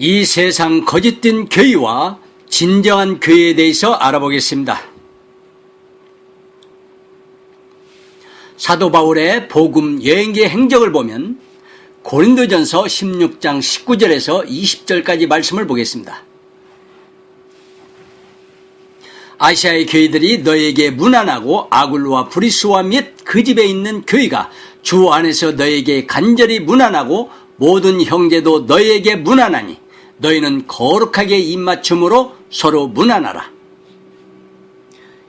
이 세상 거짓된 교회와 진정한 교회에 대해서 알아보겠습니다. 사도 바울의 복음 여행기의 행적을 보면 고린도전서 16장 19절에서 20절까지 말씀을 보겠습니다. 아시아의 교회들이 너에게 문안하고 아굴로와 브리스와 및 그 집에 있는 교회가 주 안에서 너에게 간절히 문안하고 모든 형제도 너에게 문안하니 너희는 거룩하게 입맞춤으로 서로 문안하라.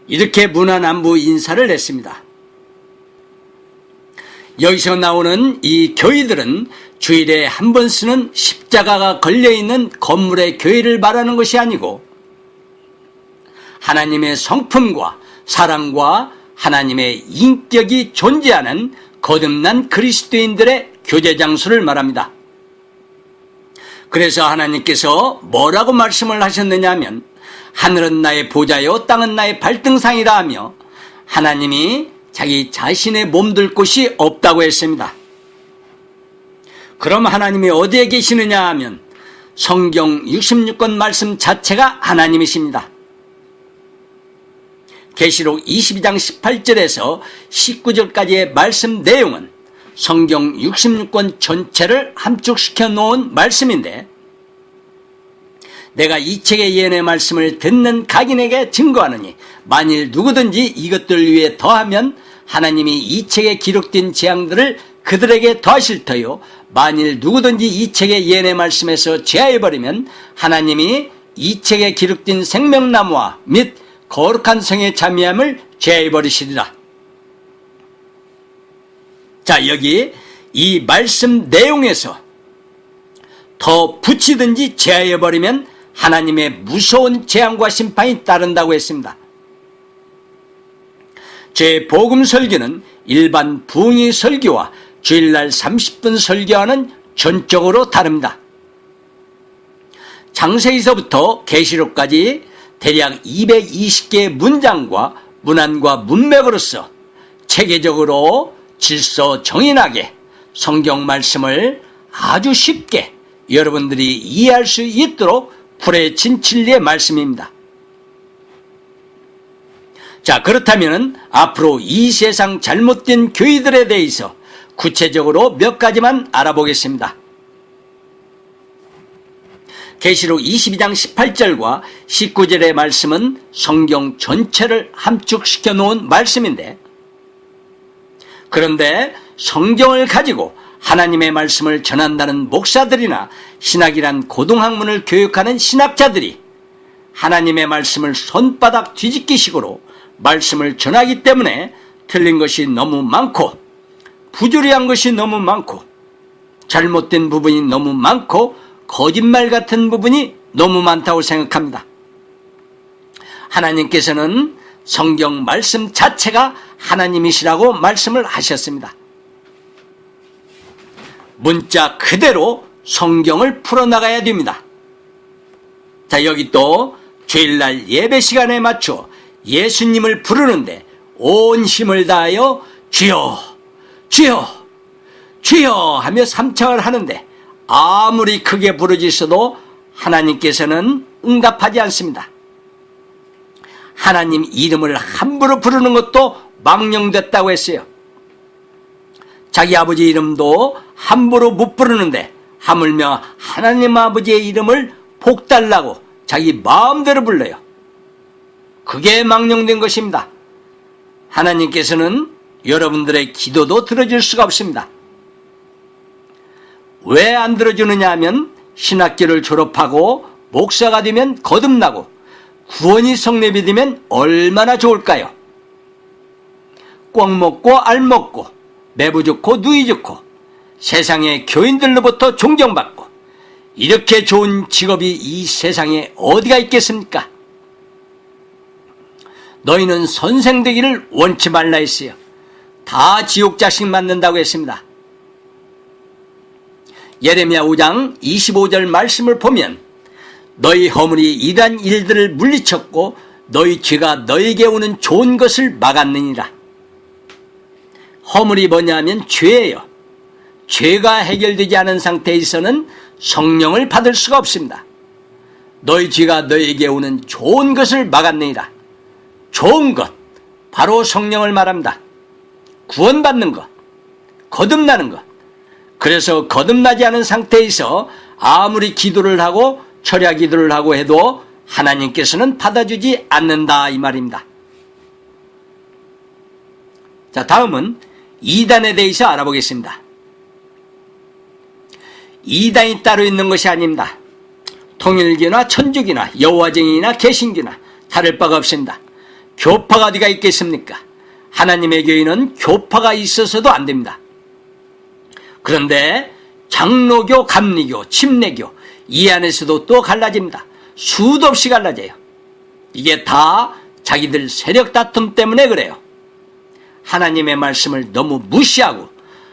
이렇게 문안안부 인사를 했습니다. 여기서 나오는 이 교회들은 주일에 한 번 쓰는 십자가가 걸려있는 건물의 교회를 말하는 것이 아니고 하나님의 성품과 사랑과 하나님의 인격이 존재하는 거듭난 그리스도인들의 교제 장소를 말합니다. 그래서 하나님께서 뭐라고 말씀을 하셨느냐 하면 하늘은 나의 보좌요 땅은 나의 발등상이라 하며 하나님이 자기 자신의 몸둘 곳이 없다고 했습니다. 그럼 하나님이 어디에 계시느냐 하면 성경 66권 말씀 자체가 하나님이십니다. 계시록 22장 18절에서 19절까지의 말씀 내용은 성경 66권 전체를 함축시켜 놓은 말씀인데 내가 이 책의 예언의 말씀을 듣는 각인에게 증거하느니 만일 누구든지 이것들 위에 더하면 하나님이 이 책에 기록된 재앙들을 그들에게 더하실 터요 만일 누구든지 이 책의 예언의 말씀에서 제하해버리면 하나님이 이 책에 기록된 생명나무와 및 거룩한 성의 자미함을 제하해버리시리라. 자, 여기 이 말씀 내용에서 더 붙이든지 제하해버리면 하나님의 무서운 재앙과 심판이 따른다고 했습니다. 제 복음 설교는 일반 부흥의 설교와 주일날 30분 설교와는 전적으로 다릅니다. 창세기서부터 계시록까지 대략 220개의 문장과 문안과 문맥으로서 체계적으로 질서 정연하게 성경 말씀을 아주 쉽게 여러분들이 이해할 수 있도록 풀어진 진리의 말씀입니다. 자, 그렇다면 앞으로 이 세상 잘못된 교회들에 대해서 구체적으로 몇 가지만 알아보겠습니다. 계시록 22장 18절과 19절의 말씀은 성경 전체를 함축시켜 놓은 말씀인데 그런데 성경을 가지고 하나님의 말씀을 전한다는 목사들이나 신학이란 고등학문을 교육하는 신학자들이 하나님의 말씀을 손바닥 뒤집기식으로 말씀을 전하기 때문에 틀린 것이 너무 많고 부조리한 것이 너무 많고 잘못된 부분이 너무 많고 거짓말 같은 부분이 너무 많다고 생각합니다. 하나님께서는 성경 말씀 자체가 하나님이시라고 말씀을 하셨습니다. 문자 그대로 성경을 풀어나가야 됩니다. 자, 여기 또 주일날 예배 시간에 맞춰 예수님을 부르는데 온 힘을 다하여 주여 주여 주여 하며 삼창을 하는데 아무리 크게 부르짖어도 하나님께서는 응답하지 않습니다. 하나님 이름을 함부로 부르는 것도 망령됐다고 했어요. 자기 아버지 이름도 함부로 못 부르는데 하물며 하나님 아버지의 이름을 복달라고 자기 마음대로 불러요. 그게 망령된 것입니다. 하나님께서는 여러분들의 기도도 들어줄 수가 없습니다. 왜 안 들어주느냐 하면 신학교를 졸업하고 목사가 되면 거듭나고 구원이 성립이 되면 얼마나 좋을까요? 꽉 먹고 알 먹고 매부 좋고 누이 좋고 세상의 교인들로부터 존경받고 이렇게 좋은 직업이 이 세상에 어디가 있겠습니까? 너희는 선생 되기를 원치 말라 했어요. 다 지옥 자식 만든다고 했습니다. 예레미야 5장 25절 말씀을 보면 너희 허물이 이러한 일들을 물리쳤고 너희 죄가 너에게 오는 좋은 것을 막았느니라. 허물이 뭐냐면 죄예요. 죄가 해결되지 않은 상태에서는 성령을 받을 수가 없습니다. 너희 뒤가 너희에게 오는 좋은 것을 막았느니라. 좋은 것, 바로 성령을 말합니다. 구원받는 것, 거듭나는 것. 그래서 거듭나지 않은 상태에서 아무리 기도를 하고 철야 기도를 하고 해도 하나님께서는 받아주지 않는다 이 말입니다. 자, 다음은 이단에 대해서 알아보겠습니다. 이단이 따로 있는 것이 아닙니다. 통일교나 천주교나 여호와쟁이나 개신교나 다를 바가 없습니다. 교파가 어디가 있겠습니까? 하나님의 교회는 교파가 있어서도 안 됩니다. 그런데 장로교, 감리교, 침례교 이 안에서도 또 갈라집니다. 수도 없이 갈라져요. 이게 다 자기들 세력 다툼 때문에 그래요. 하나님의 말씀을 너무 무시하고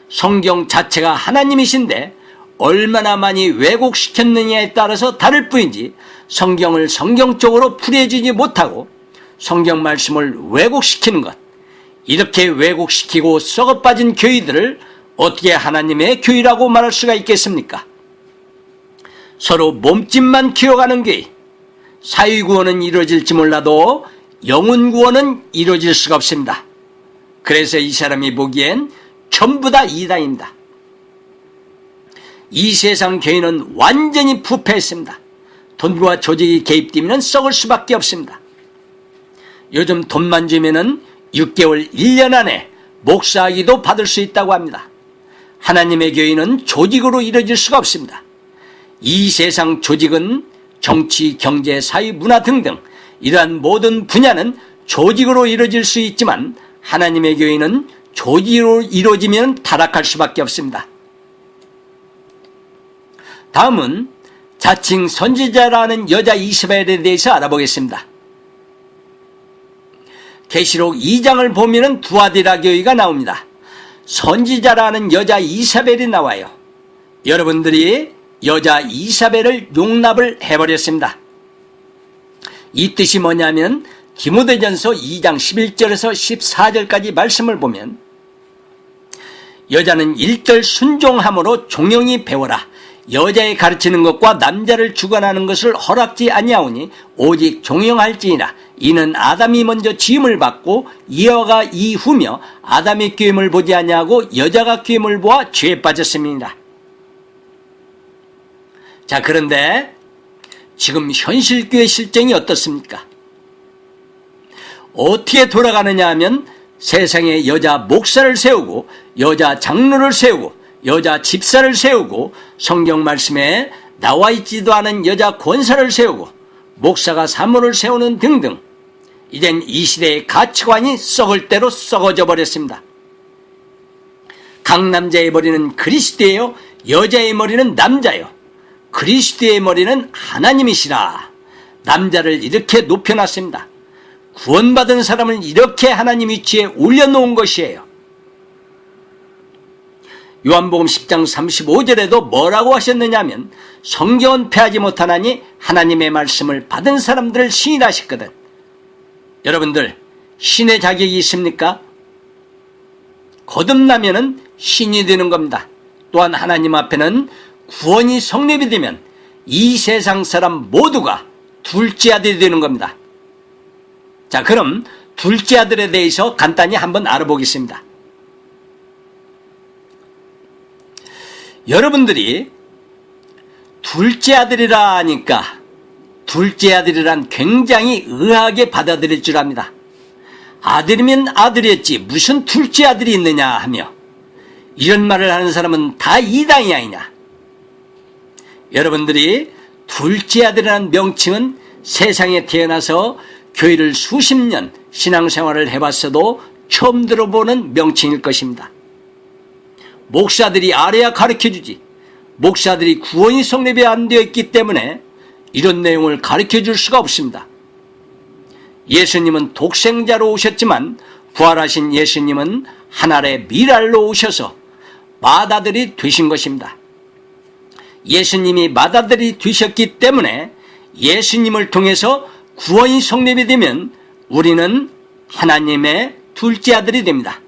성경 자체가 하나님이신데 얼마나 많이 왜곡시켰느냐에 따라서 다를 뿐이지 성경을 성경적으로 풀이해주지 못하고 성경 말씀을 왜곡시키는 것, 이렇게 왜곡시키고 썩어빠진 교회들을 어떻게 하나님의 교회라고 말할 수가 있겠습니까? 서로 몸집만 키워가는 교회, 사회구원은 이루어질지 몰라도 영혼구원은 이루어질 수가 없습니다. 그래서 이 사람이 보기엔 전부 다 이단입니다. 이 세상 교회는 완전히 부패했습니다. 돈과 조직이 개입되면 썩을 수밖에 없습니다. 요즘 돈만 주면은 6개월, 1년 안에 목사학위도 받을 수 있다고 합니다. 하나님의 교회는 조직으로 이루어질 수가 없습니다. 이 세상 조직은 정치, 경제, 사회, 문화 등등 이러한 모든 분야는 조직으로 이루어질 수 있지만 하나님의 교회는 조직으로 이루어지면 타락할 수밖에 없습니다. 다음은 자칭 선지자라는 여자 이사벨에 대해서 알아보겠습니다. 계시록 2장을 보면 두아디라 교회가 나옵니다. 선지자라는 여자 이사벨이 나와요. 여러분들이 여자 이사벨을 용납을 해버렸습니다. 이 뜻이 뭐냐면 디모데전서 2장 11절에서 14절까지 말씀을 보면 여자는 1절 순종함으로 종용히 배워라. 여자의 가르치는 것과 남자를 주관하는 것을 허락지 아니하오니 오직 종용할지니라. 이는 아담이 먼저 지음을 받고 이어가 이후며 아담의 꾀임을 보지 아니하고 여자가 꾀임을 보아 죄에 빠졌음이니라. 자, 그런데 지금 현실교회 실정이 어떻습니까? 어떻게 돌아가느냐 하면 세상에 여자 목사를 세우고 여자 장로를 세우고 여자 집사를 세우고 성경 말씀에 나와 있지도 않은 여자 권사를 세우고 목사가 사모를 세우는 등등 이젠 이 시대의 가치관이 썩을 대로 썩어져 버렸습니다. 각 남자의 머리는 그리스도예요, 여자의 머리는 남자요. 그리스도의 머리는 하나님이시라. 남자를 이렇게 높여놨습니다. 구원받은 사람을 이렇게 하나님 위치에 올려놓은 것이에요. 요한복음 10장 35절에도 뭐라고 하셨느냐면 성경은 패하지 못하나니 하나님의 말씀을 받은 사람들을 신이라셨거든. 여러분들 신의 자격이 있습니까? 거듭나면은 신이 되는 겁니다. 또한 하나님 앞에는 구원이 성립이 되면 이 세상 사람 모두가 둘째 아들이 되는 겁니다. 자, 그럼 둘째 아들에 대해서 간단히 한번 알아보겠습니다. 여러분들이 둘째 아들이라 하니까 둘째 아들이란 굉장히 의아하게 받아들일 줄 압니다. 아들이면 아들이었지 무슨 둘째 아들이 있느냐 하며 이런 말을 하는 사람은 다 이단이 아니냐. 여러분들이 둘째 아들이라는 명칭은 세상에 태어나서 교회를 수십 년 신앙생활을 해봤어도 처음 들어보는 명칭일 것입니다. 목사들이 알아야 가르쳐주지. 목사들이 구원이 성립이 안 되어 있기 때문에 이런 내용을 가르쳐줄 수가 없습니다. 예수님은 독생자로 오셨지만 부활하신 예수님은 하늘의 미랄로 오셔서 맏아들이 되신 것입니다. 예수님이 맏아들이 되셨기 때문에 예수님을 통해서 구원이 성립이 되면 우리는 하나님의 둘째 아들이 됩니다.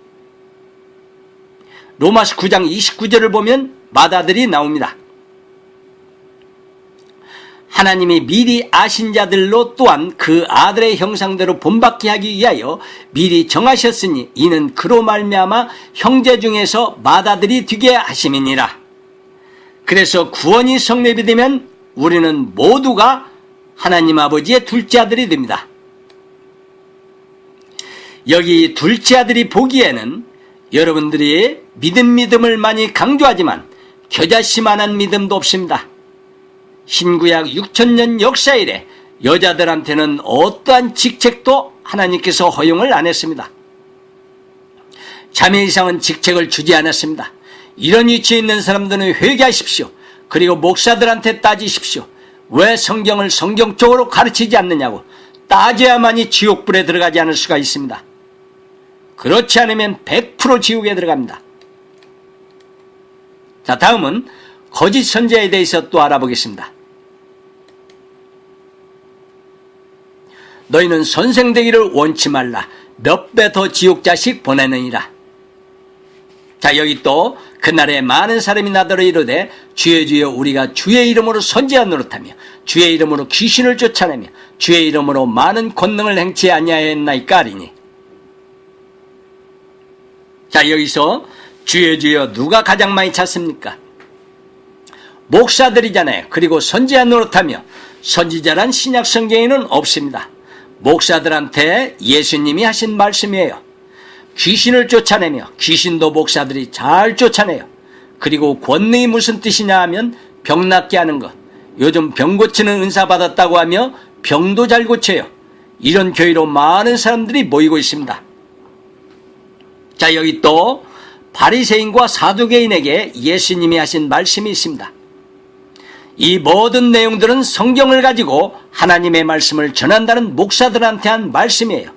로마서 9장 29절을 보면 맏아들이 나옵니다. 하나님이 미리 아신 자들로 또한 그 아들의 형상대로 본받게 하기 위하여 미리 정하셨으니 이는 그로 말미암아 형제 중에서 맏아들이 되게 하심이니라. 그래서 구원이 성립이 되면 우리는 모두가 하나님 아버지의 둘째 아들이 됩니다. 여기 둘째 아들이 보기에는 여러분들이 믿음을 많이 강조하지만 겨자씨만한 믿음도 없습니다. 신구약 6,000년 역사 이래 여자들한테는 어떠한 직책도 하나님께서 허용을 안 했습니다. 자매 이상은 직책을 주지 않았습니다. 이런 위치에 있는 사람들은 회개하십시오. 그리고 목사들한테 따지십시오. 왜 성경을 성경적으로 가르치지 않느냐고 따져야만이 지옥불에 들어가지 않을 수가 있습니다. 그렇지 않으면 100% 지옥에 들어갑니다. 자, 다음은 거짓 선지자에 대해서 또 알아보겠습니다. 너희는 선생되기를 원치 말라. 몇 배 더 지옥 자식 보내느니라. 자, 여기 또 그날에 많은 사람이 나더러 이르되 주여 주여 우리가 주의 이름으로 선지자 노릇하며 주의 이름으로 귀신을 쫓아내며 주의 이름으로 많은 권능을 행치 아니하였나이까 하리니. 자, 여기서 주여 주여 누가 가장 많이 찾습니까? 목사들이잖아요. 그리고 선지자 노릇하며 선지자란 신약 성경에는 없습니다. 목사들한테 예수님이 하신 말씀이에요. 귀신을 쫓아내며 귀신도 목사들이 잘 쫓아내요. 그리고 권능이 무슨 뜻이냐 하면 병 낫게 하는 것. 요즘 병 고치는 은사 받았다고 하며 병도 잘 고쳐요. 이런 교회로 많은 사람들이 모이고 있습니다. 자, 여기 또 바리새인과 사두개인에게 예수님이 하신 말씀이 있습니다. 이 모든 내용들은 성경을 가지고 하나님의 말씀을 전한다는 목사들한테 한 말씀이에요.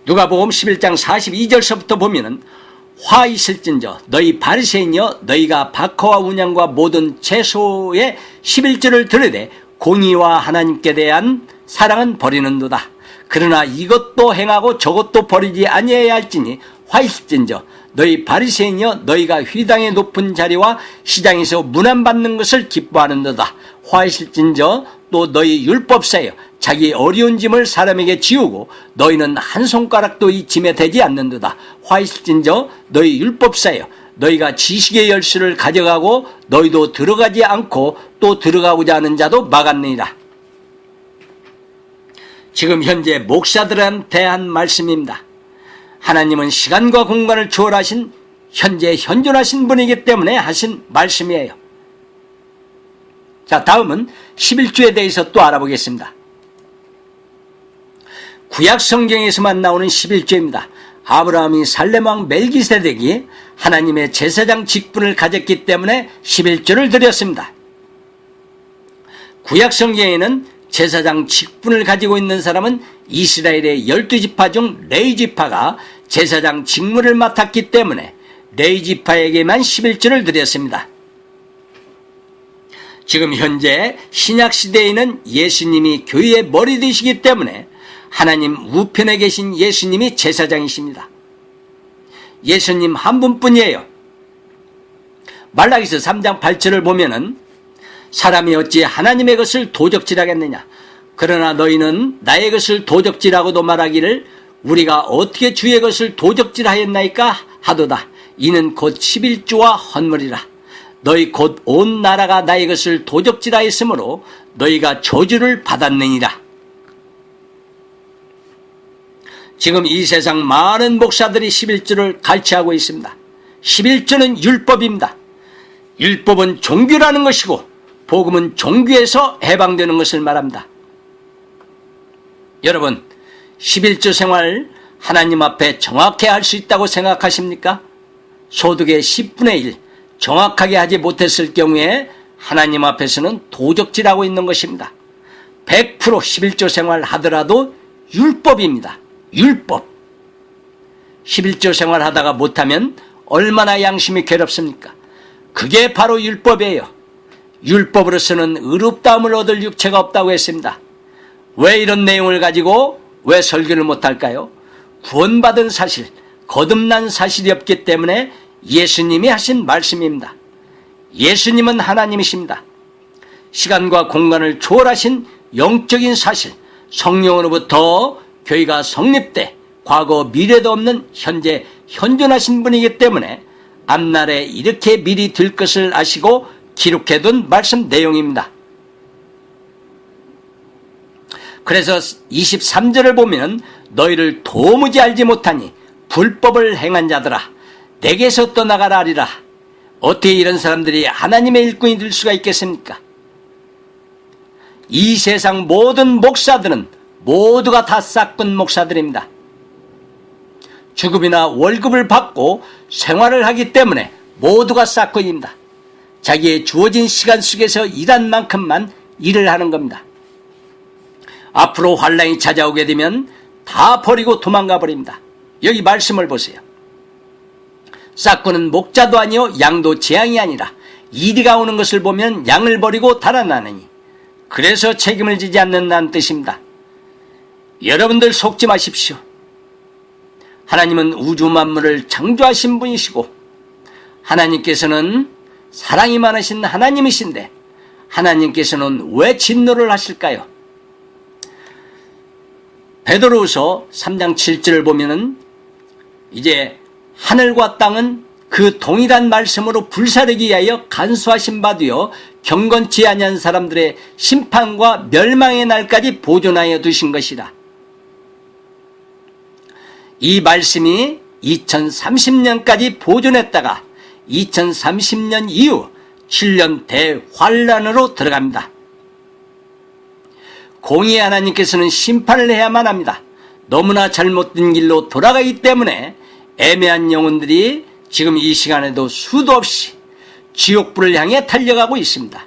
누가복음 11장 42절서부터 보면은 화 있을진저 너희 바리새인이여 너희가 박허와 운양과 모든 채소의 11조를 들으되 공의와 하나님께 대한 사랑은 버리는도다. 그러나 이것도 행하고 저것도 버리지 아니해야 할지니 화 있을진저 너희 바리새인이여 너희가 회당의 높은 자리와 시장에서 문안받는 것을 기뻐하는도다. 화 있을진저 또 너희 율법사여 자기 어려운 짐을 사람에게 지우고 너희는 한 손가락도 이 짐에 대지 않는도다. 화 있을진저 너희 율법사여 너희가 지식의 열쇠를 가져가고 너희도 들어가지 않고 또 들어가고자 하는 자도 막았느니라. 지금 현재 목사들한테 한 말씀입니다. 하나님은 시간과 공간을 초월하신 현재 현존하신 분이기 때문에 하신 말씀이에요. 자, 다음은 11조에 대해서 또 알아보겠습니다. 구약 성경에서만 나오는 11조입니다. 아브라함이 살렘왕 멜기세덱이 하나님의 제사장 직분을 가졌기 때문에 11조를 드렸습니다. 구약 성경에는 제사장 직분을 가지고 있는 사람은 이스라엘의 12지파 중 레위지파가 제사장 직무를 맡았기 때문에 레위지파에게만 11조를 드렸습니다. 지금 현재 신약시대에는 예수님이 교회의 머리 되시기 때문에 하나님 우편에 계신 예수님이 제사장이십니다. 예수님 한 분뿐이에요. 말라기서 3장 8절을 보면은 사람이 어찌 하나님의 것을 도적질하겠느냐. 그러나 너희는 나의 것을 도적질하고도 말하기를 우리가 어떻게 주의 것을 도적질하였나이까 하도다. 이는 곧 11조와 헌물이라. 너희 곧 온 나라가 나의 것을 도적질하였으므로 너희가 저주를 받았느니라. 지금 이 세상 많은 목사들이 11조를 갈취하고 있습니다. 11조는 율법입니다. 율법은 종교라는 것이고 복음은 종교에서 해방되는 것을 말합니다. 여러분, 11조 생활 하나님 앞에 정확히 할 수 있다고 생각하십니까? 소득의 10분의 1 정확하게 하지 못했을 경우에 하나님 앞에서는 도적질하고 있는 것입니다. 100% 11조 생활 하더라도 율법입니다. 율법. 11조 생활 하다가 못하면 얼마나 양심이 괴롭습니까? 그게 바로 율법이에요. 율법으로서는 의롭다함을 얻을 육체가 없다고 했습니다. 왜 이런 내용을 가지고 왜 설교를 못할까요? 구원받은 사실, 거듭난 사실이 없기 때문에 예수님이 하신 말씀입니다. 예수님은 하나님이십니다. 시간과 공간을 초월하신 영적인 사실, 성령으로부터 교회가 성립돼 과거 미래도 없는 현재 현존하신 분이기 때문에 앞날에 이렇게 미리 될 것을 아시고 기록해둔 말씀 내용입니다. 그래서 23절을 보면 너희를 도무지 알지 못하니 불법을 행한 자들아 내게서 떠나가라 하리라. 어떻게 이런 사람들이 하나님의 일꾼이 될 수가 있겠습니까? 이 세상 모든 목사들은 모두가 다 싹군 목사들입니다. 주급이나 월급을 받고 생활을 하기 때문에 모두가 싹군입니다. 자기의 주어진 시간 속에서 일한 만큼만 일을 하는 겁니다. 앞으로 환란이 찾아오게 되면 다 버리고 도망가 버립니다. 여기 말씀을 보세요. 싹군은 목자도 아니요 양도 재앙이 아니라 이리가 오는 것을 보면 양을 버리고 달아나느니 그래서 책임을 지지 않는다는 뜻입니다. 여러분들 속지 마십시오. 하나님은 우주 만물을 창조하신 분이시고 하나님께서는 사랑이 많으신 하나님이신데 하나님께서는 왜 진노를 하실까요? 베드로후서 3장 7절을 보면은 이제 하늘과 땅은 그 동일한 말씀으로 불사르기 위하여 간수하신 바되어 경건치 아니한 사람들의 심판과 멸망의 날까지 보존하여 두신 것이라. 이 말씀이 2030년까지 보존했다가 2030년 이후 7년 대환란으로 들어갑니다. 공의의 하나님께서는 심판을 해야만 합니다. 너무나 잘못된 길로 돌아가기 때문에 애매한 영혼들이 지금 이 시간에도 수도 없이 지옥불을 향해 달려가고 있습니다.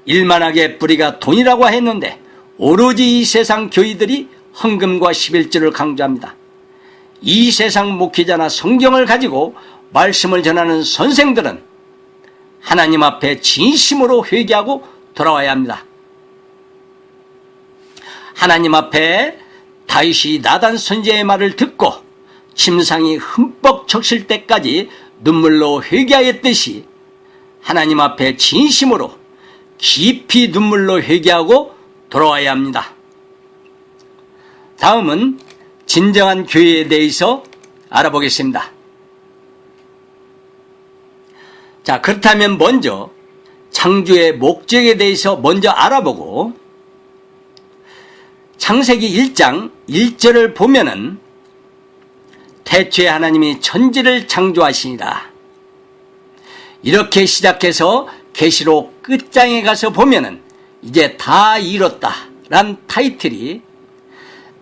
일만하게 뿌리가 돈이라고 했는데 오로지 이 세상 교의들이 헌금과 11조를 강조합니다. 이 세상 목회자나 성경을 가지고 말씀을 전하는 선생들은 하나님 앞에 진심으로 회개하고 돌아와야 합니다. 하나님 앞에 다윗이 나단 선지자의 말을 듣고 침상이 흠뻑 적실 때까지 눈물로 회개하였듯이 하나님 앞에 진심으로 깊이 눈물로 회개하고 돌아와야 합니다. 다음은 진정한 교회에 대해서 알아보겠습니다. 자, 그렇다면 먼저 창조의 목적에 대해서 먼저 알아보고 창세기 1장 1절을 보면은 태초에 하나님이 천지를 창조하시니라. 이렇게 시작해서 계시록 끝장에 가서 보면은 이제 다 이뤘다 란 타이틀이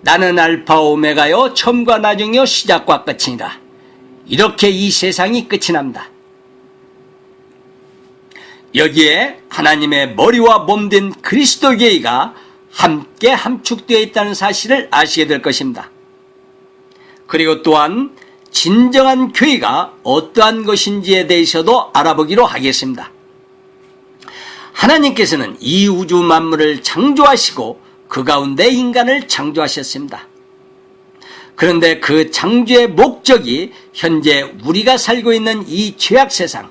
나는 알파 오메가요 처음과 나중이요 시작과 끝이니라. 이렇게 이 세상이 끝이 납니다. 여기에 하나님의 머리와 몸된 그리스도 교회가 함께 함축되어 있다는 사실을 아시게 될 것입니다. 그리고 또한 진정한 교회가 어떠한 것인지에 대해서도 알아보기로 하겠습니다. 하나님께서는 이 우주 만물을 창조하시고 그 가운데 인간을 창조하셨습니다. 그런데 그 창조의 목적이 현재 우리가 살고 있는 이 죄악 세상,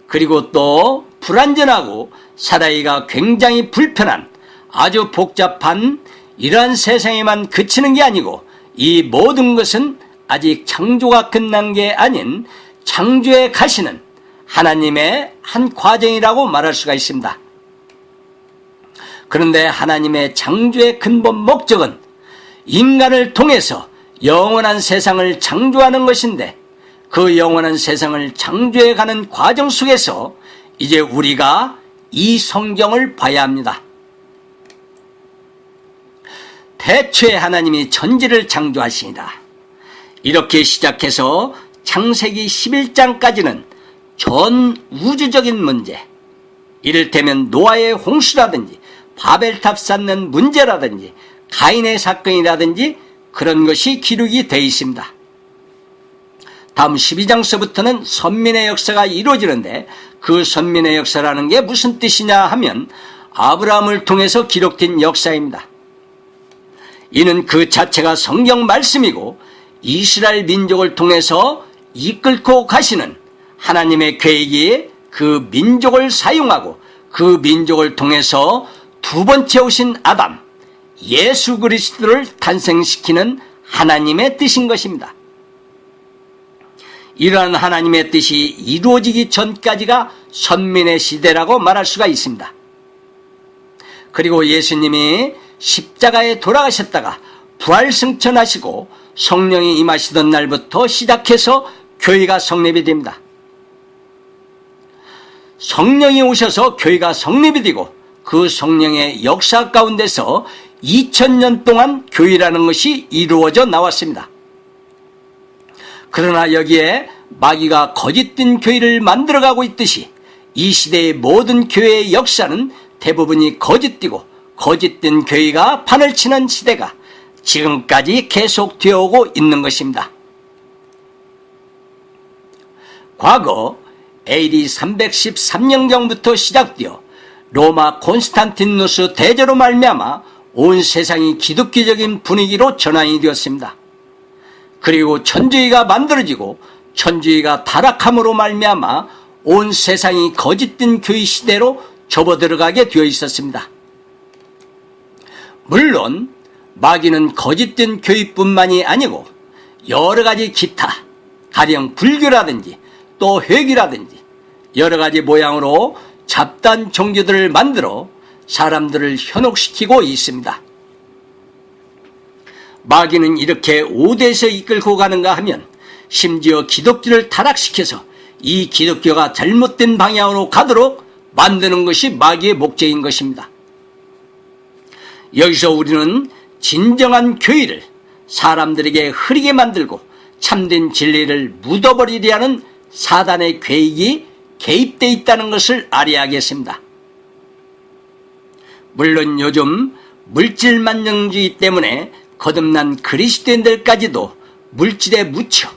그리고 또 불안전하고 살아가기가 굉장히 불편한 아주 복잡한 이러한 세상에만 그치는 게 아니고 이 모든 것은 아직 창조가 끝난 게 아닌 창조에 가시는 하나님의 한 과정이라고 말할 수가 있습니다. 그런데 하나님의 창조의 근본 목적은 인간을 통해서 영원한 세상을 창조하는 것인데 그 영원한 세상을 창조해 가는 과정 속에서 이제 우리가 이 성경을 봐야 합니다. 태초에 하나님이 천지를 창조하시니라. 이렇게 시작해서 창세기 11장까지는 전 우주적인 문제, 이를테면 노아의 홍수라든지 바벨탑 쌓는 문제라든지 가인의 사건이라든지 그런 것이 기록이 되어 있습니다. 다음 12장서부터는 선민의 역사가 이루어지는데 그 선민의 역사라는 게 무슨 뜻이냐 하면 아브라함을 통해서 기록된 역사입니다. 이는 그 자체가 성경 말씀이고 이스라엘 민족을 통해서 이끌고 가시는 하나님의 계획이 그 민족을 사용하고 그 민족을 통해서 두 번째 오신 아담, 예수 그리스도를 탄생시키는 하나님의 뜻인 것입니다. 이러한 하나님의 뜻이 이루어지기 전까지가 선민의 시대라고 말할 수가 있습니다. 그리고 예수님이 십자가에 돌아가셨다가 부활승천하시고 성령이 임하시던 날부터 시작해서 교회가 성립이 됩니다. 성령이 오셔서 교회가 성립이 되고 그 성령의 역사 가운데서 2000년 동안 교회라는 것이 이루어져 나왔습니다. 그러나 여기에 마귀가 거짓된 교회를 만들어가고 있듯이 이 시대의 모든 교회의 역사는 대부분이 거짓되고 거짓된 교회가 판을 치는 시대가 지금까지 계속되어 오고 있는 것입니다. 과거 AD 313년경부터 시작되어 로마 콘스탄티누스 대제로 말미암아 온 세상이 기독교적인 분위기로 전환이 되었습니다. 그리고 천주교가 만들어지고 천주교가 타락함으로 말미암아 온 세상이 거짓된 교회 시대로 접어들어가게 되어 있었습니다. 물론 마귀는 거짓된 교회뿐만이 아니고 여러 가지 기타, 가령 불교라든지 또 회귀라든지 여러 가지 모양으로 잡다한 종교들을 만들어 사람들을 현혹시키고 있습니다. 마귀는 이렇게 오대에서 이끌고 가는가 하면 심지어 기독교를 타락시켜서 이 기독교가 잘못된 방향으로 가도록 만드는 것이 마귀의 목적인 것입니다. 여기서 우리는 진정한 교회를 사람들에게 흐리게 만들고 참된 진리를 묻어버리려 하는 사단의 계획이 개입되어 있다는 것을 알아야겠습니다. 물론 요즘 물질만능주의 때문에 거듭난 그리스도인들까지도 물질에 묻혀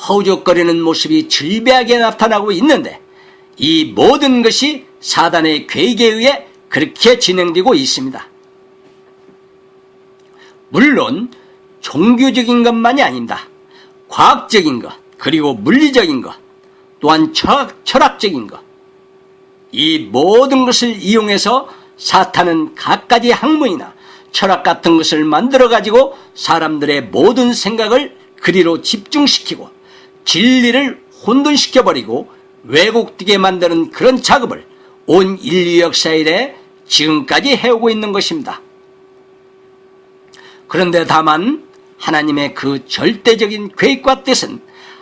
허우적거리는 모습이 즐비하게 나타나고 있는데 이 모든 것이 사단의 계획에 의해 그렇게 진행되고 있습니다. 물론 종교적인 것만이 아닙니다. 과학적인 것, 그리고 물리적인 것, 또한 철학적인 것, 이 모든 것을 이용해서 사탄은 갖가지 학문이나 철학 같은 것을 만들어가지고 사람들의 모든 생각을 그리로 집중시키고 진리를 혼돈시켜버리고 왜곡되게 만드는 그런 작업을 온 인류 역사 이래 지금까지 해오고 있는 것입니다. 그런데 다만 하나님의 그 절대적인 계획과 뜻은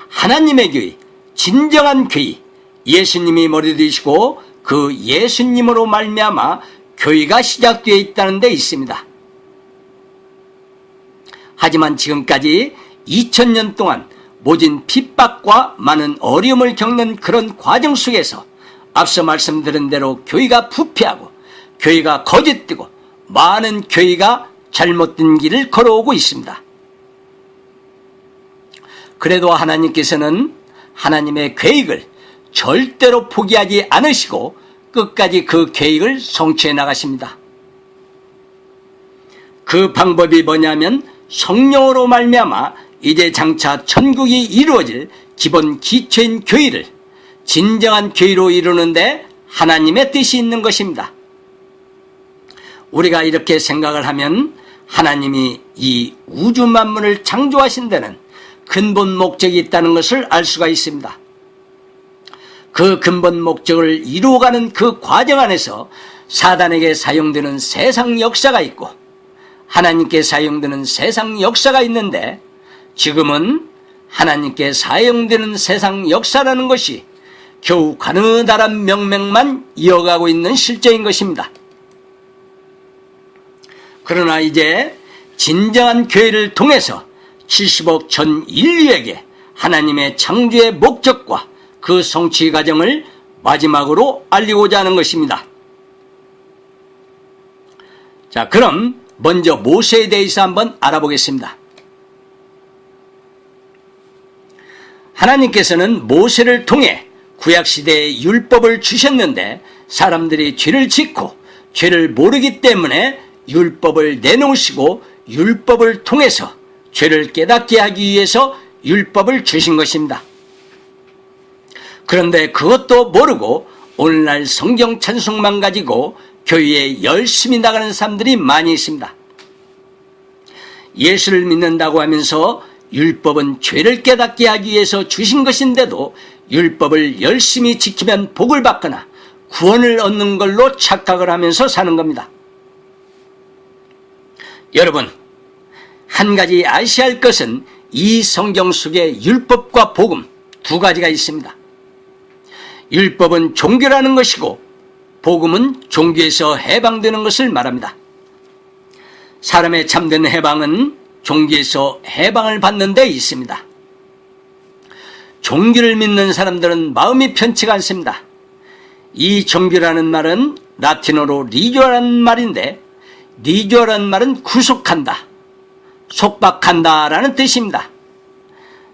하나님의 교회, 진정한 교회, 예수님이 머리 되시고 그 예수님으로 말미암아 교회가 시작되어 있다는 데 있습니다. 하지만 지금까지 2000년 동안 모진 핍박과 많은 어려움을 겪는 그런 과정 속에서 앞서 말씀드린 대로 교회가 부패하고 교회가 거짓되고 많은 교회가 잘못된 길을 걸어오고 있습니다. 그래도 하나님께서는 하나님의 계획을 절대로 포기하지 않으시고 끝까지 그 계획을 성취해 나가십니다. 그 방법이 뭐냐면 성령으로 말미암아 이제 장차 천국이 이루어질 기본 기초인 교회를 진정한 교회로 이루는데 하나님의 뜻이 있는 것입니다. 우리가 이렇게 생각을 하면 하나님이 이 우주 만물을 창조하신 데는 근본 목적이 있다는 것을 알 수가 있습니다. 그 근본 목적을 이루어가는 그 과정 안에서 사단에게 사용되는 세상 역사가 있고 하나님께 사용되는 세상 역사가 있는데 지금은 하나님께 사용되는 세상 역사라는 것이 겨우 가느다란 명맥만 이어가고 있는 실정인 것입니다. 그러나 이제 진정한 교회를 통해서 70억 전 인류에게 하나님의 창조의 목적과 그 성취 과정을 마지막으로 알리고자 하는 것입니다. 자, 그럼 먼저 모세에 대해서 한번 알아보겠습니다. 하나님께서는 모세를 통해 구약시대에 율법을 주셨는데 사람들이 죄를 짓고 죄를 모르기 때문에 율법을 내놓으시고 율법을 통해서 죄를 깨닫게 하기 위해서 율법을 주신 것입니다. 그런데 그것도 모르고 오늘날 성경 찬송만 가지고 교회에 열심히 나가는 사람들이 많이 있습니다. 예수를 믿는다고 하면서 율법은 죄를 깨닫게 하기 위해서 주신 것인데도 율법을 열심히 지키면 복을 받거나 구원을 얻는 걸로 착각을 하면서 사는 겁니다. 여러분, 한 가지 아셔야 할 것은 이 성경 속에 율법과 복음 두 가지가 있습니다. 율법은 종교라는 것이고 복음은 종교에서 해방되는 것을 말합니다. 사람의 참된 해방은 종교에서 해방을 받는 데 있습니다. 종교를 믿는 사람들은 마음이 편치가 않습니다. 이 종교라는 말은 라틴어로 리조라는 말인데 리조라는 말은 구속한다, 속박한다라는 뜻입니다.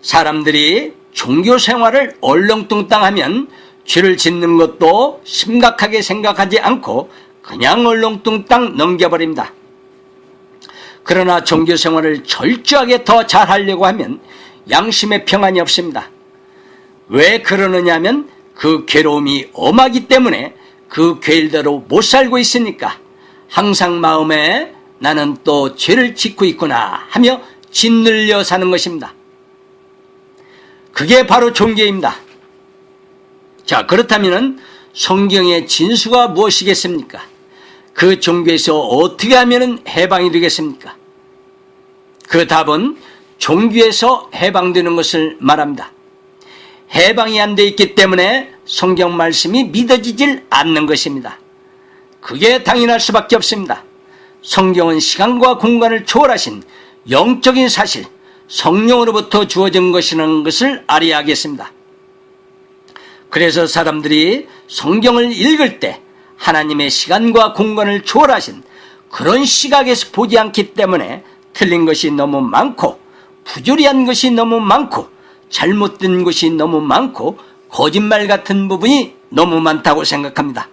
사람들이 종교 생활을 얼렁뚱땅하면 죄를 짓는 것도 심각하게 생각하지 않고 그냥 얼렁뚱땅 넘겨버립니다. 그러나 종교 생활을 철저하게 더 잘하려고 하면 양심의 평안이 없습니다. 왜 그러느냐 하면 그 괴로움이 엄하기 때문에 그 계율대로 못 살고 있으니까 항상 마음에 나는 또 죄를 짓고 있구나 하며 짓눌려 사는 것입니다. 그게 바로 종교입니다. 자, 그렇다면 성경의 진수가 무엇이겠습니까? 그 종교에서 어떻게 하면 해방이 되겠습니까? 그 답은 종교에서 해방되는 것을 말합니다. 해방이 안 돼 있기 때문에 성경 말씀이 믿어지질 않는 것입니다. 그게 당연할 수밖에 없습니다. 성경은 시간과 공간을 초월하신 영적인 사실, 성령으로부터 주어진 것이라는 것을 알아야 하겠습니다. 그래서 사람들이 성경을 읽을 때 하나님의 시간과 공간을 초월하신 그런 시각에서 보지 않기 때문에 틀린 것이 너무 많고 부조리한 것이 너무 많고 잘못된 것이 너무 많고 거짓말 같은 부분이 너무 많다고 생각합니다.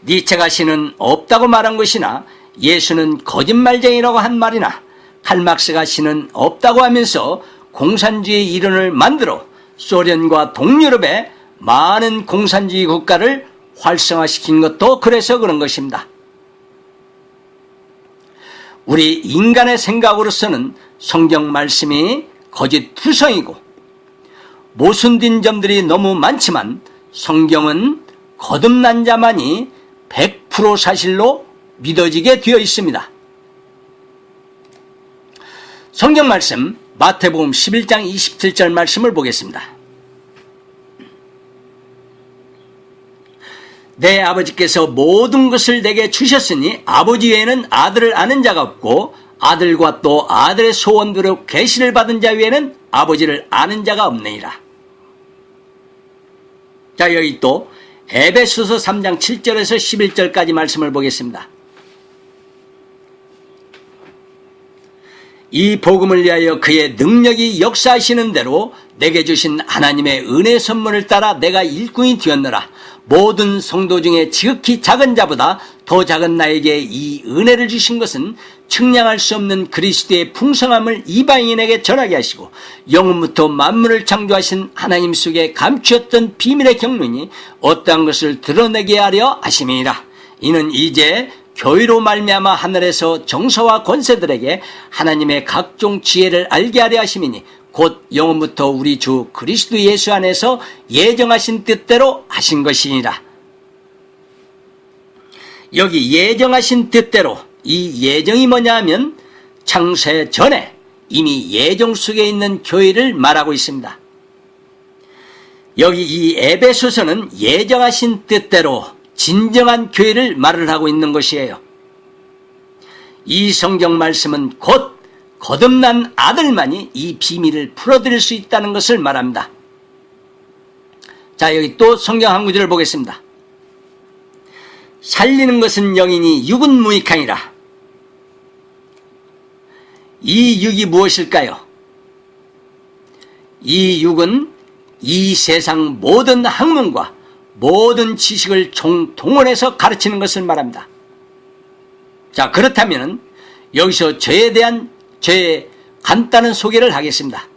니체가 시는 없다고 말한 것이나 예수는 거짓말쟁이라고 한 말이나 칼막스가 시는 없다고 하면서 공산주의 이론을 만들어 소련과 동유럽의 많은 공산주의 국가를 활성화시킨 것도 그래서 그런 것입니다. 우리 인간의 생각으로서는 성경 말씀이 거짓투성이고 모순된 점들이 너무 많지만 성경은 거듭난 자만이 100% 사실로 믿어지게 되어 있습니다. 성경 말씀 마태복음 11장 27절 말씀을 보겠습니다. 내 아버지께서 모든 것을 내게 주셨으니 아버지 외에는 아들을 아는 자가 없고 아들과 또 아들의 소원대로 계시를 받은 자 외에는 아버지를 아는 자가 없느니라. 자, 여기 또 에베소서 3장 7절에서 11절까지 말씀을 보겠습니다. 이 복음을 위하여 그의 능력이 역사하시는 대로 내게 주신 하나님의 은혜 선물을 따라 내가 일꾼이 되었노라. 모든 성도 중에 지극히 작은 자보다 더 작은 나에게 이 은혜를 주신 것은 측량할 수 없는 그리스도의 풍성함을 이방인에게 전하게 하시고 영원부터 만물을 창조하신 하나님 속에 감추었던 비밀의 경륜이 어떠한 것을 드러내게 하려 하심이니라. 이는 이제 교회로 말미암아 하늘에서 정서와 권세들에게 하나님의 각종 지혜를 알게 하려 하심이니 곧 영원부터 우리 주 그리스도 예수 안에서 예정하신 뜻대로 하신 것이니라. 여기 예정하신 뜻대로, 이 예정이 뭐냐 하면 창세 전에 이미 예정 속에 있는 교회를 말하고 있습니다. 여기 이 에베소서는 예정하신 뜻대로 진정한 교회를 말을 하고 있는 것이에요. 이 성경 말씀은 곧 거듭난 아들만이 이 비밀을 풀어드릴 수 있다는 것을 말합니다. 자, 여기 또 성경 한 구절을 보겠습니다. 살리는 것은 영이니 육은 무익하니라. 이 육이 무엇일까요? 이 육은 이 세상 모든 학문과 모든 지식을 총동원해서 가르치는 것을 말합니다. 자, 그렇다면 여기서 저에 대한 저의 간단한 소개를 하겠습니다.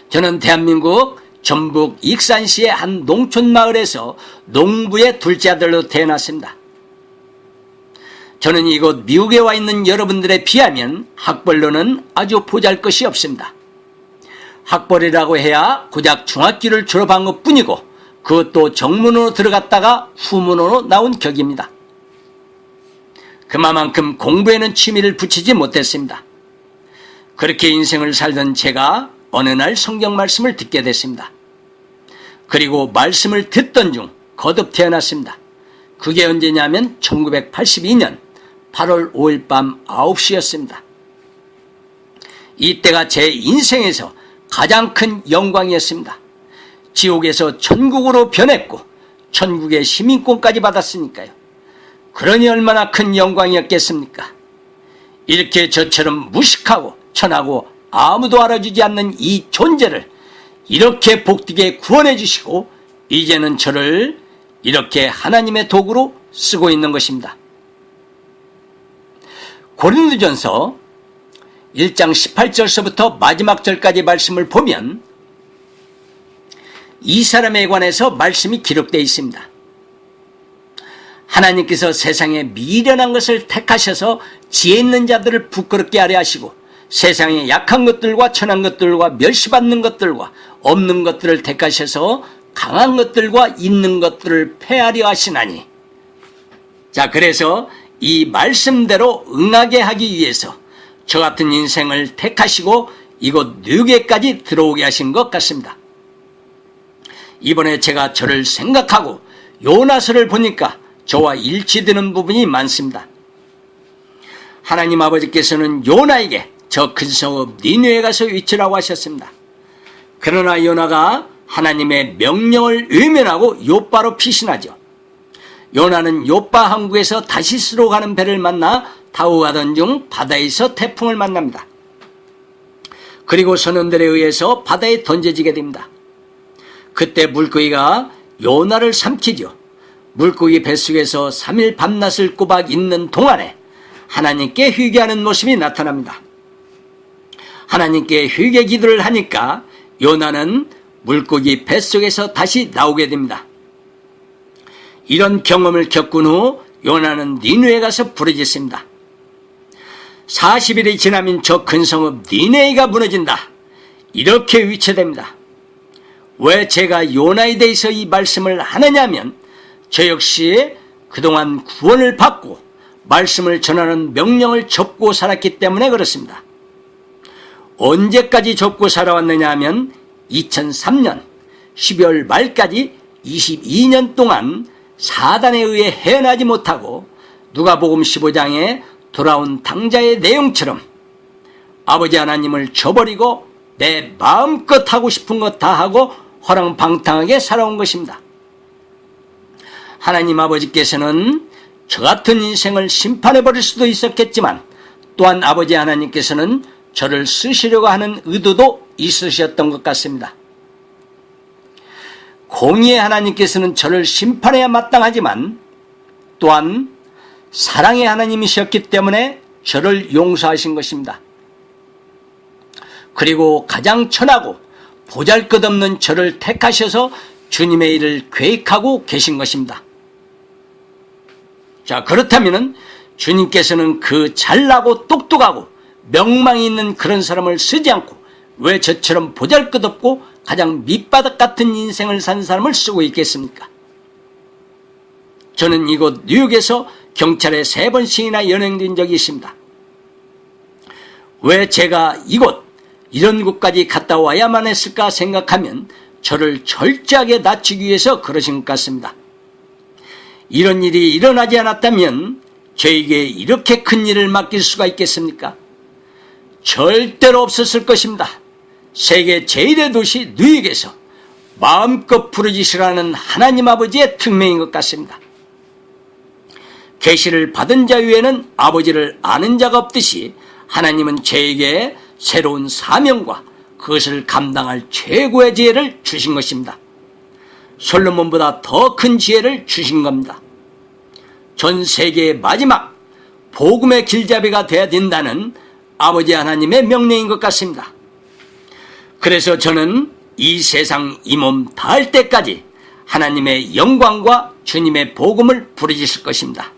저는 대한민국 전북 익산시의 한 농촌 마을에서 농부의 둘째 아들로 태어났습니다. 저는 이곳 미국에 와 있는 여러분들에 비하면 학벌로는 아주 보잘것이 없습니다. 학벌이라고 해야 고작 중학교를 졸업한 것뿐이고 그것도 정문으로 들어갔다가 후문으로 나온 격입니다. 그만큼 공부에는 취미를 붙이지 못했습니다. 그렇게 인생을 살던 제가 어느 날 성경 말씀을 듣게 됐습니다. 그리고 말씀을 듣던 중 거듭 태어났습니다. 그게 언제냐면 1982년 8월 5일 밤 9시였습니다. 이때가 제 인생에서 가장 큰 영광이었습니다. 지옥에서 천국으로 변했고 천국의 시민권까지 받았으니까요. 그러니 얼마나 큰 영광이었겠습니까? 이렇게 저처럼 무식하고 천하고 아무도 알아주지 않는 이 존재를 이렇게 복되게 구원해 주시고 이제는 저를 이렇게 하나님의 도구로 쓰고 있는 것입니다. 고린도전서 1장 18절서부터 마지막 절까지 말씀을 보면 이 사람에 관해서 말씀이 기록되어 있습니다. 하나님께서 세상에 미련한 것을 택하셔서 지혜 있는 자들을 부끄럽게 하려 하시고 세상에 약한 것들과 천한 것들과 멸시받는 것들과 없는 것들을 택하셔서 강한 것들과 있는 것들을 패하려 하시나니. 자, 그래서 이 말씀대로 응하게 하기 위해서 저 같은 인생을 택하시고 이곳 뉴욕에까지 들어오게 하신 것 같습니다. 이번에 제가 저를 생각하고 요나서를 보니까 저와 일치되는 부분이 많습니다. 하나님 아버지께서는 요나에게 저 큰 성읍 니느웨에 가서 위치라고 하셨습니다. 그러나 요나가 하나님의 명령을 외면하고 욥바로 피신하죠. 요나는 욥바 항구에서 다시스로 가는 배를 만나 타고 가던 중 바다에서 태풍을 만납니다. 그리고 선원들에 의해서 바다에 던져지게 됩니다. 그때 물고기가 요나를 삼키죠. 물고기 뱃속에서 3일 밤낮을 꼬박 있는 동안에 하나님께 회개하는 모습이 나타납니다. 하나님께 회개 기도를 하니까 요나는 물고기 뱃속에서 다시 나오게 됩니다. 이런 경험을 겪은 후 요나는 니느웨에 가서 부르짖습니다. 40일이 지나면 저 큰 성읍 니느웨가 무너진다. 이렇게 위쳐댑니다. 왜 제가 요나에 대해서 이 말씀을 하느냐면 저 역시 그동안 구원을 받고 말씀을 전하는 명령을 접고 살았기 때문에 그렇습니다. 언제까지 접고 살아왔느냐 하면 2003년 12월 말까지 22년 동안 사단에 의해 헤어나지 못하고 누가복음 15장에 돌아온 당자의 내용처럼 아버지 하나님을 저버리고 내 마음껏 하고 싶은 것 다 하고 허랑방탕하게 살아온 것입니다. 하나님 아버지께서는 저 같은 인생을 심판해버릴 수도 있었겠지만 또한 아버지 하나님께서는 저를 쓰시려고 하는 의도도 있으셨던 것 같습니다. 공의의 하나님께서는 저를 심판해야 마땅하지만 또한 사랑의 하나님이셨기 때문에 저를 용서하신 것입니다. 그리고 가장 천하고 보잘것없는 저를 택하셔서 주님의 일을 계획하고 계신 것입니다. 자, 그렇다면 주님께서는 그 잘나고 똑똑하고 명망이 있는 그런 사람을 쓰지 않고 왜 저처럼 보잘것없고 가장 밑바닥 같은 인생을 산 사람을 쓰고 있겠습니까? 저는 이곳 뉴욕에서 경찰에 3번씩이나 연행된 적이 있습니다. 왜 제가 이런 곳까지 갔다 와야만 했을까 생각하면 저를 철저하게 낮추기 위해서 그러신 것 같습니다. 이런 일이 일어나지 않았다면 저에게 이렇게 큰 일을 맡길 수가 있겠습니까? 절대로 없었을 것입니다. 세계 제1의 도시 뉴욕에서 마음껏 부르짖으라는 하나님 아버지의 특명인 것 같습니다. 계시를 받은 자 외에는 아버지를 아는 자가 없듯이 하나님은 저에게 새로운 사명과 그것을 감당할 최고의 지혜를 주신 것입니다. 솔로몬보다 더 큰 지혜를 주신 겁니다. 전 세계의 마지막 복음의 길잡이가 되어야 된다는 아버지 하나님의 명령인 것 같습니다. 그래서 저는 이 세상 이 몸 다할 때까지 하나님의 영광과 주님의 복음을 부르짖을 것입니다.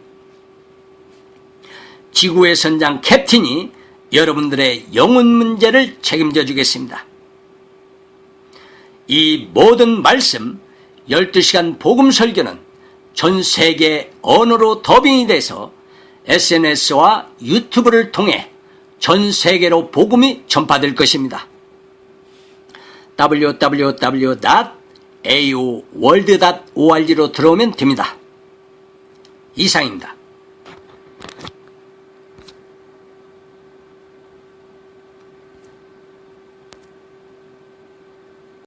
지구의 선장 캡틴이 여러분들의 영혼 문제를 책임져 주겠습니다. 이 모든 말씀 12시간 복음 설교는 전 세계 언어로 더빙이 돼서 SNS와 유튜브를 통해 전 세계로 복음이 전파될 것입니다. www.aoworld.org로 들어오면 됩니다. 이상입니다.